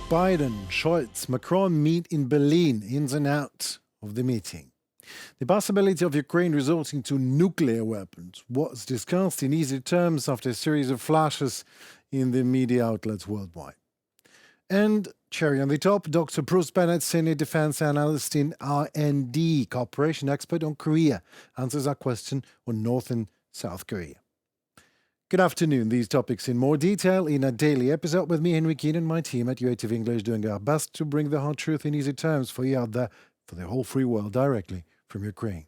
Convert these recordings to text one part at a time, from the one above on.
Biden, Scholz, Macron meet in Berlin, ins and outs of the meeting. The possibility of Ukraine resorting to nuclear weapons was discussed in easy terms after a series of flashes in the media outlets worldwide. And cherry on the top, Dr. Bruce Bennett, senior defense analyst in R&D, cooperation expert on Korea, answers our question on North and South Korea. Good afternoon. These topics in more detail in a daily episode with me, Henry Keane, and my team at UATV English, doing our best to bring the hard truth in easy terms for you out there, for the whole free world, directly from Ukraine.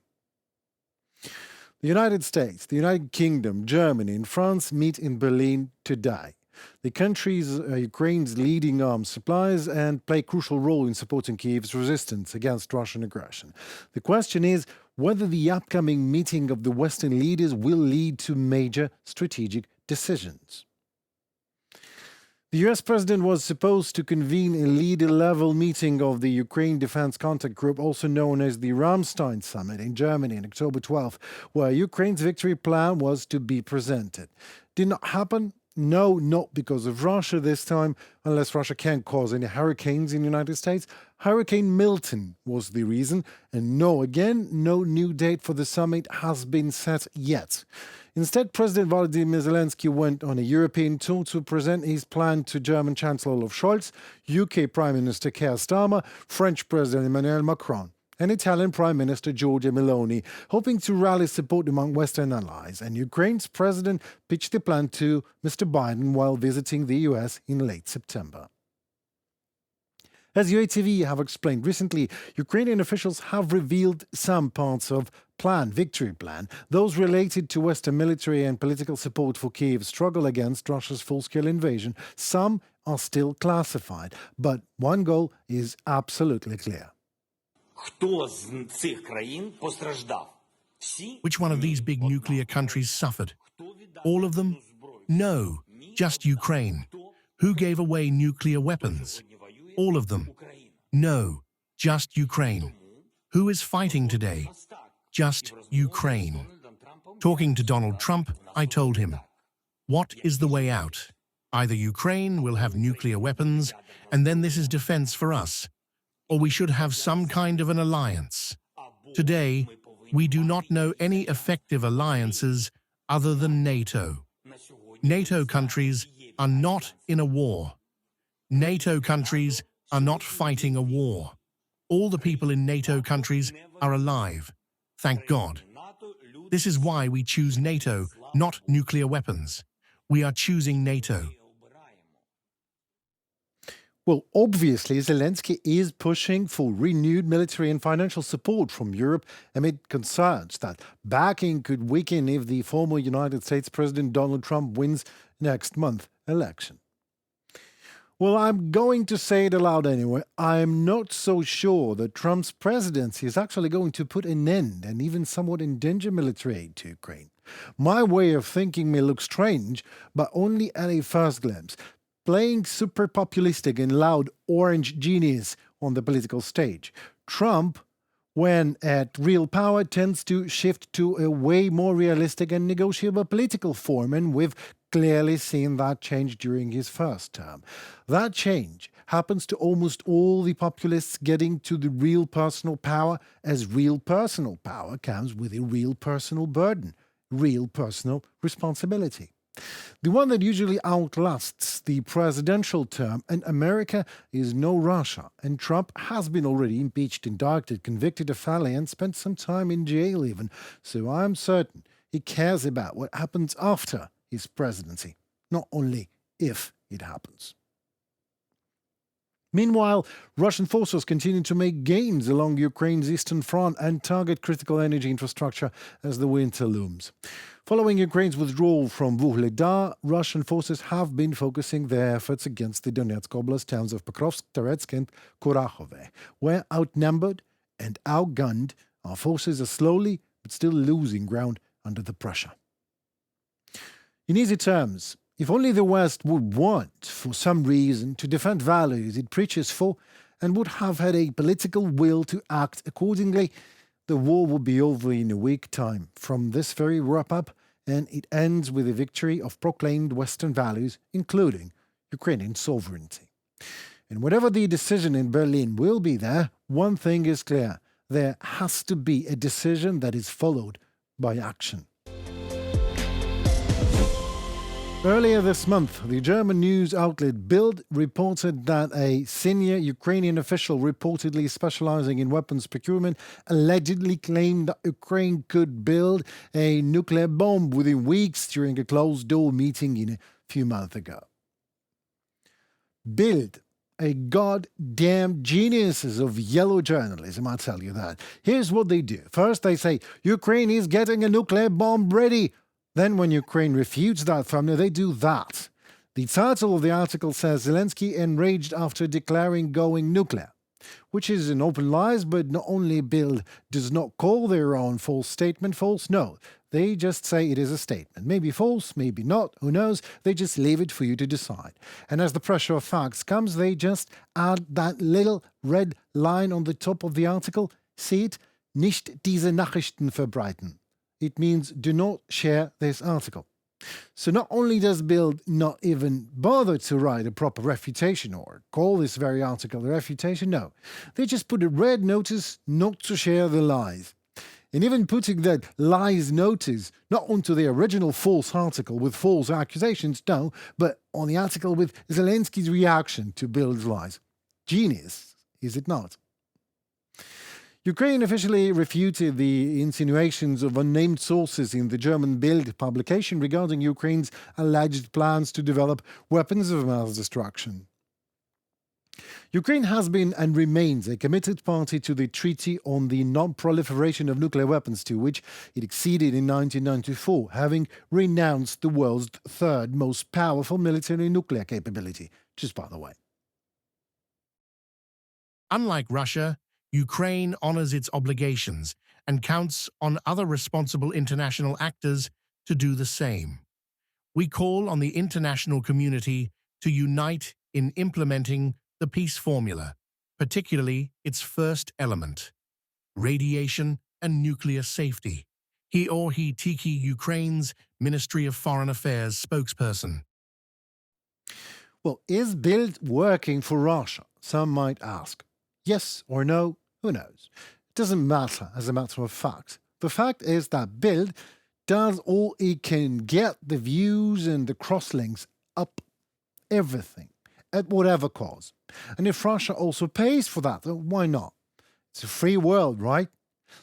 The United States, the United Kingdom, Germany, and France meet in Berlin today. The countries are Ukraine's leading arms suppliers and play a crucial role in supporting Kyiv's resistance against Russian aggression. The question is whether the upcoming meeting of the Western leaders will lead to major strategic decisions. The US president was supposed to convene a leader-level meeting of the Ukraine Defense Contact Group, also known as the Ramstein Summit, in Germany on October 12, where Ukraine's victory plan was to be presented. Did not happen. No, not because of Russia this time, unless Russia can cause any hurricanes in the United States. Hurricane Milton was the reason, and no new date for the summit has been set yet. Instead, President Volodymyr Zelensky went on a European tour to present his plan to German Chancellor Olaf Scholz, UK Prime Minister Keir Starmer, French President Emmanuel Macron, and Italian Prime Minister Giorgia Meloni, hoping to rally support among Western allies. And Ukraine's president pitched the plan to Mr. Biden while visiting the US in late September. As UATV have explained recently, Ukrainian officials have revealed some parts of Victory Plan, those related to Western military and political support for Kyiv's struggle against Russia's full-scale invasion. Some are still classified, but one goal is absolutely clear. Which one of these big nuclear countries suffered? All of them? No, just Ukraine. Who gave away nuclear weapons? All of them. No, just Ukraine. Who is fighting today? Just Ukraine. Talking to Donald Trump, I told him, what is the way out? Either Ukraine will have nuclear weapons, and then this is defense for us, or we should have some kind of an alliance. Today, we do not know any effective alliances other than NATO. NATO countries are not in a war. NATO countries are not fighting a war. All the people in NATO countries are alive. Thank God. This is why we choose NATO, not nuclear weapons. We are choosing NATO. Well, obviously, Zelensky is pushing for renewed military and financial support from Europe amid concerns that backing could weaken if the former United States President Donald Trump wins next month's election. Well, I'm going to say it aloud anyway. I'm not so sure that Trump's presidency is actually going to put an end and even somewhat endanger military aid to Ukraine. My way of thinking may look strange, but only at a first glance. Playing super populistic and loud orange genius on the political stage. Trump, when at real power, tends to shift to a way more realistic and negotiable political form, and we've clearly seen that change during his first term. That change happens to almost all the populists getting to the real personal power, as real personal power comes with a real personal burden, real personal responsibility. The one that usually outlasts the presidential term, and America is no Russia, and Trump has been already impeached, indicted, convicted of felony, and spent some time in jail even, so I'm certain he cares about what happens after his presidency, not only if it happens. Meanwhile, Russian forces continue to make gains along Ukraine's eastern front and target critical energy infrastructure as the winter looms. Following Ukraine's withdrawal from Vuhledar, Russian forces have been focusing their efforts against the Donetsk Oblast towns of Pokrovsk, Toretsk and Kurakhove, where outnumbered and outgunned, our forces are slowly but still losing ground under the pressure. In easy terms, if only the West would want, for some reason, to defend values it preaches for and would have had a political will to act accordingly, the war would be over in a week's time from this very wrap-up, and it ends with a victory of proclaimed Western values, including Ukrainian sovereignty. And whatever the decision in Berlin will be there, one thing is clear. There has to be a decision that is followed by action. Earlier this month, the German news outlet Bild reported that a senior Ukrainian official reportedly specializing in weapons procurement allegedly claimed that Ukraine could build a nuclear bomb within weeks during a closed-door meeting a few months ago. Bild, a goddamn geniuses of yellow journalism, I'll tell you that. Here's what they do. First, they say, Ukraine is getting a nuclear bomb ready. Then when Ukraine refutes that firmly, they do that. The title of the article says Zelensky enraged after declaring going nuclear, which is an open lies, but not only Bild does not call their own false statement false, no. They just say it is a statement. Maybe false, maybe not, who knows? They just leave it for you to decide. And as the pressure of facts comes, they just add that little red line on the top of the article. See it? Nicht diese Nachrichten verbreiten. It means do not share this article. So not only does Bild not even bother to write a proper refutation or call this very article a refutation, no. They just put a red notice not to share the lies. And even putting that lies notice not onto the original false article with false accusations, no, but on the article with Zelensky's reaction to Bild's lies. Genius, is it not? Ukraine officially refuted the insinuations of unnamed sources in the German Bild publication regarding Ukraine's alleged plans to develop weapons of mass destruction. Ukraine has been and remains a committed party to the Treaty on the Non-Proliferation of Nuclear Weapons, to which it acceded in 1994, having renounced the world's third most powerful military nuclear capability, just by the way. Unlike Russia, Ukraine honors its obligations and counts on other responsible international actors to do the same. We call on the international community to unite in implementing the peace formula, particularly its first element, radiation and nuclear safety. He Tiki, Ukraine's Ministry of Foreign Affairs spokesperson. Well, is Bild working for Russia? Some might ask. Yes or no, who knows? It doesn't matter as a matter of fact. The fact is that Bild does all it can get the views and the crosslinks up, everything, at whatever cost. And if Russia also pays for that, then why not? It's a free world, right?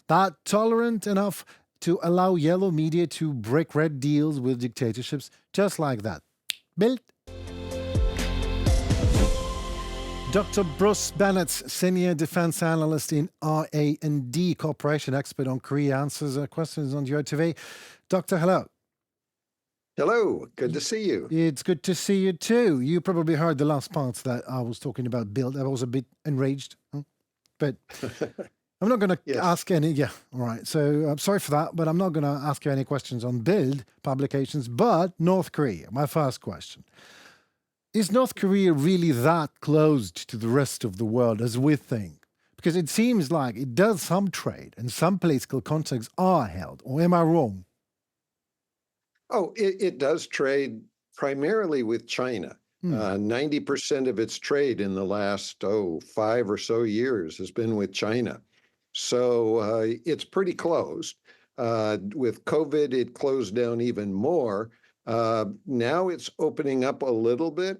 That tolerant enough to allow yellow media to break red deals with dictatorships just like that. Bild. Dr. Bruce Bennett, Senior Defense Analyst in R&D Corporation, expert on Korea, answers questions on UATV. Doctor, hello. Hello, good to see you. It's good to see you too. You probably heard the last part that I was talking about Bild. I was a bit enraged, but I'm not going to ask any. Yeah, all right. So I'm sorry for that, but I'm not going to ask you any questions on Bild publications, but North Korea, my first question. Is North Korea really that closed to the rest of the world as we think? Because it seems like it does some trade and some political contacts are held, or am I wrong? Oh, it does trade primarily with China. 90% of its trade in the last, 5 or so years has been with China. So it's pretty closed. With COVID, it closed down even more. Now it's opening up a little bit,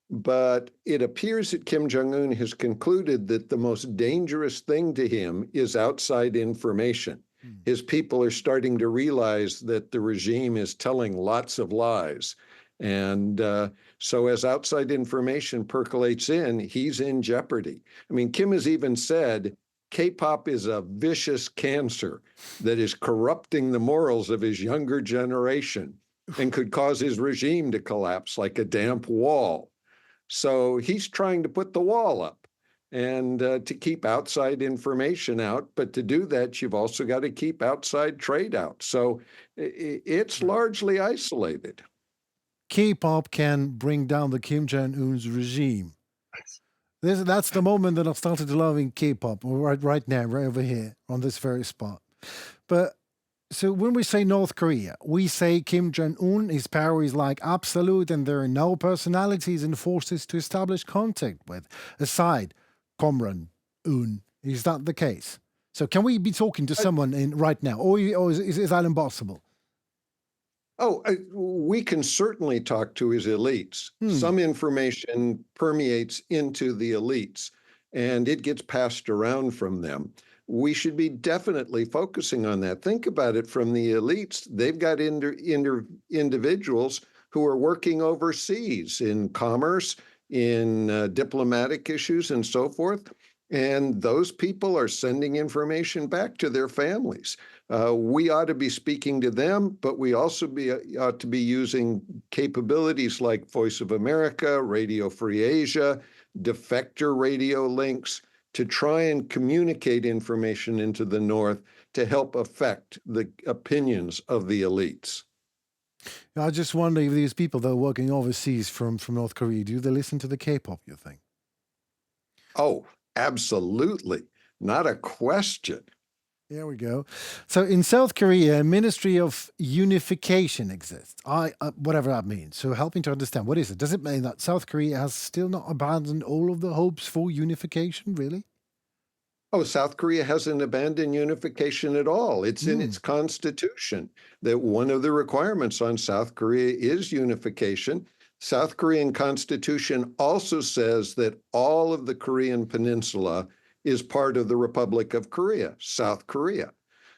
but it appears that Kim Jong-un has concluded that the most dangerous thing to him is outside information. His people are starting to realize that the regime is telling lots of lies. And so as outside information percolates in, he's in jeopardy. I mean, Kim has even said K-pop is a vicious cancer that is corrupting the morals of his younger generation and could cause his regime to collapse like a damp wall. So he's trying to put the wall up and to keep outside information out. But to do that, you've also got to keep outside trade out. So it's largely isolated. K-pop can bring down the Kim Jong-un's regime. That's the moment that I started loving K-pop right now, right over here on this very spot. But So when we say North Korea, we say Kim Jong Un, his power is like absolute, and there are no personalities and forces to establish contact with, aside Comrade Un. Is that the case? So can we be talking to someone in right now, or is that impossible? We can certainly talk to his elites. Hmm. Some information permeates into the elites and it gets passed around from them. We should be definitely focusing on that. Think about it from the elites. They've got individuals who are working overseas in commerce, in diplomatic issues, and so forth. And those people are sending information back to their families. We ought to be speaking to them, but we also ought to be using capabilities like Voice of America, Radio Free Asia, defector radio links to try and communicate information into the North to help affect the opinions of the elites. I just wonder if these people that are working overseas from North Korea, do they listen to the K-pop, you think? Oh, absolutely. Not a question. There we go. So in South Korea, a Ministry of Unification exists. Whatever that means. So helping to understand, what is it? Does it mean that South Korea has still not abandoned all of the hopes for unification, really? Oh, South Korea hasn't abandoned unification at all. It's in its constitution that one of the requirements on South Korea is unification. South Korean constitution also says that all of the Korean peninsula is part of the Republic of Korea, South Korea.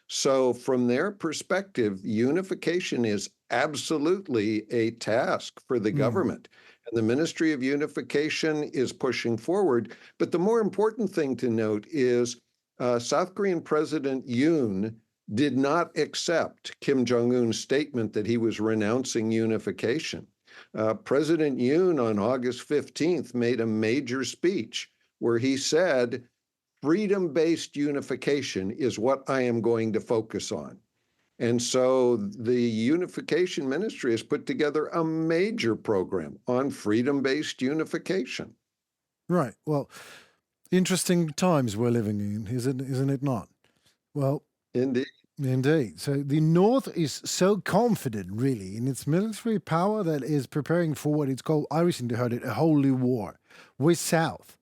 So from their perspective, unification is absolutely a task for the Mm. government. And the Ministry of Unification is pushing forward. But the more important thing to note is South Korean President Yoon did not accept Kim Jong Un's statement that he was renouncing unification. President Yoon on August 15th made a major speech where he said, freedom-based unification is what I am going to focus on. And so the Unification Ministry has put together a major program on freedom-based unification. Right. Well, interesting times we're living in, isn't it not? Well, Indeed. indeed. So the North is so confident, really, in its military power that is preparing for what it's called, I recently heard it, a holy war with South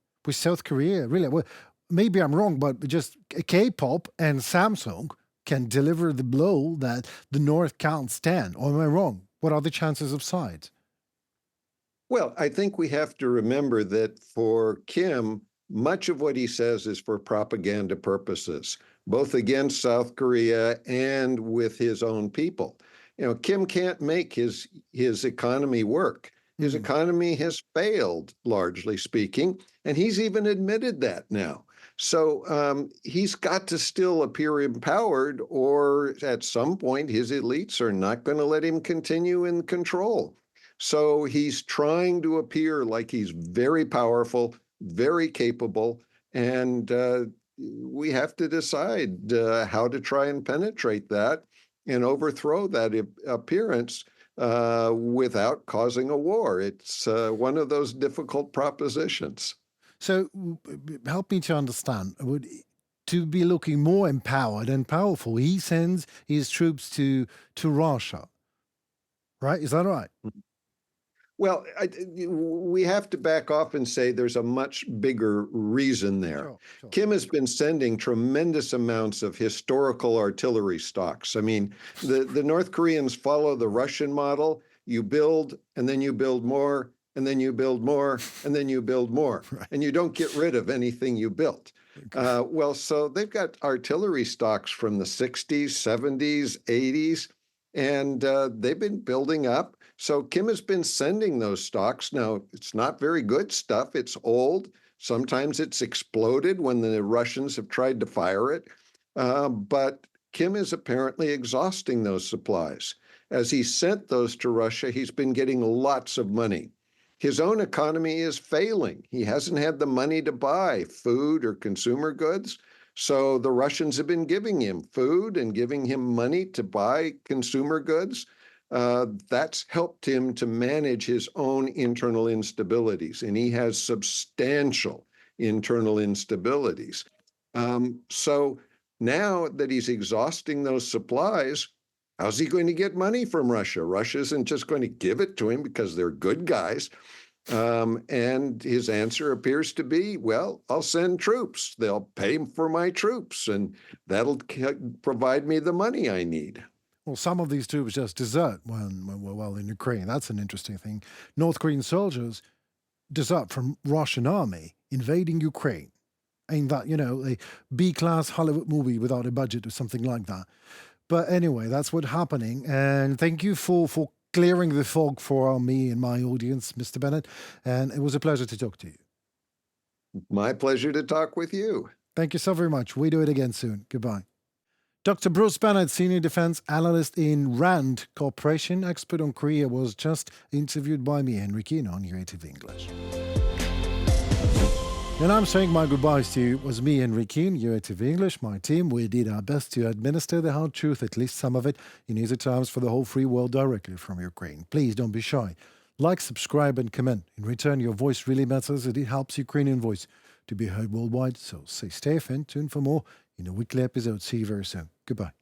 Korea. Really, well, maybe I'm wrong, but just K-pop and Samsung can deliver the blow that the North can't stand. Or am I wrong? What are the chances of sides? Well, I think we have to remember that for Kim, much of what he says is for propaganda purposes, both against South Korea and with his own people. You know, Kim can't make his economy work. His Mm. economy has failed, largely speaking, and he's even admitted that now. So he's got to still appear empowered, or at some point, his elites are not going to let him continue in control. So he's trying to appear like he's very powerful, very capable, and we have to decide how to try and penetrate that and overthrow that appearance without causing a war. It's one of those difficult propositions. So help me to understand. To be looking more empowered and powerful, he sends his troops to Russia, right? Is that right? Well, we have to back off and say there's a much bigger reason there. Sure, sure. Kim has been sending tremendous amounts of historical artillery stocks. I mean, the North Koreans follow the Russian model. You build, and then you build more, and then you build more, and then you build more. Right. And you don't get rid of anything you built. Well, so they've got artillery stocks from the 60s, 70s, 80s, and they've been building up. So Kim has been sending those stocks. Now, it's not very good stuff. It's old. Sometimes it's exploded when the Russians have tried to fire it. But Kim is apparently exhausting those supplies. As he sent those to Russia, he's been getting lots of money. His own economy is failing. He hasn't had the money to buy food or consumer goods. So the Russians have been giving him food and giving him money to buy consumer goods. That's helped him to manage his own internal instabilities, and he has substantial internal instabilities. So Now that he's exhausting those supplies, how's he going to get money from Russia? Russia isn't just going to give it to him because they're good guys. And his answer appears to be, well, I'll send troops. They'll pay for my troops, and that'll provide me the money I need. Well, some of these troops just desert while in Ukraine. That's an interesting thing. North Korean soldiers desert from Russian army invading Ukraine. Ain't that, a B-class Hollywood movie without a budget or something like that? But anyway, that's what's happening. And thank you for clearing the fog for me and my audience, Mr. Bennett. And it was a pleasure to talk to you. My pleasure to talk with you. Thank you so very much. We do it again soon. Goodbye. Dr. Bruce Bennett, Senior Defense Analyst in RAND Corporation, expert on Korea, was just interviewed by me, Henry Keane, on UATV English. And I'm saying my goodbyes to you. It was me, Henry Keane, UATV English, my team. We did our best to administer the hard truth, at least some of it, in easy terms for the whole free world directly from Ukraine. Please don't be shy. Like, subscribe, and comment. In return, your voice really matters, and it helps Ukrainian voice to be heard worldwide. So stay safe and tune for more in a weekly episode. See you very soon. Goodbye.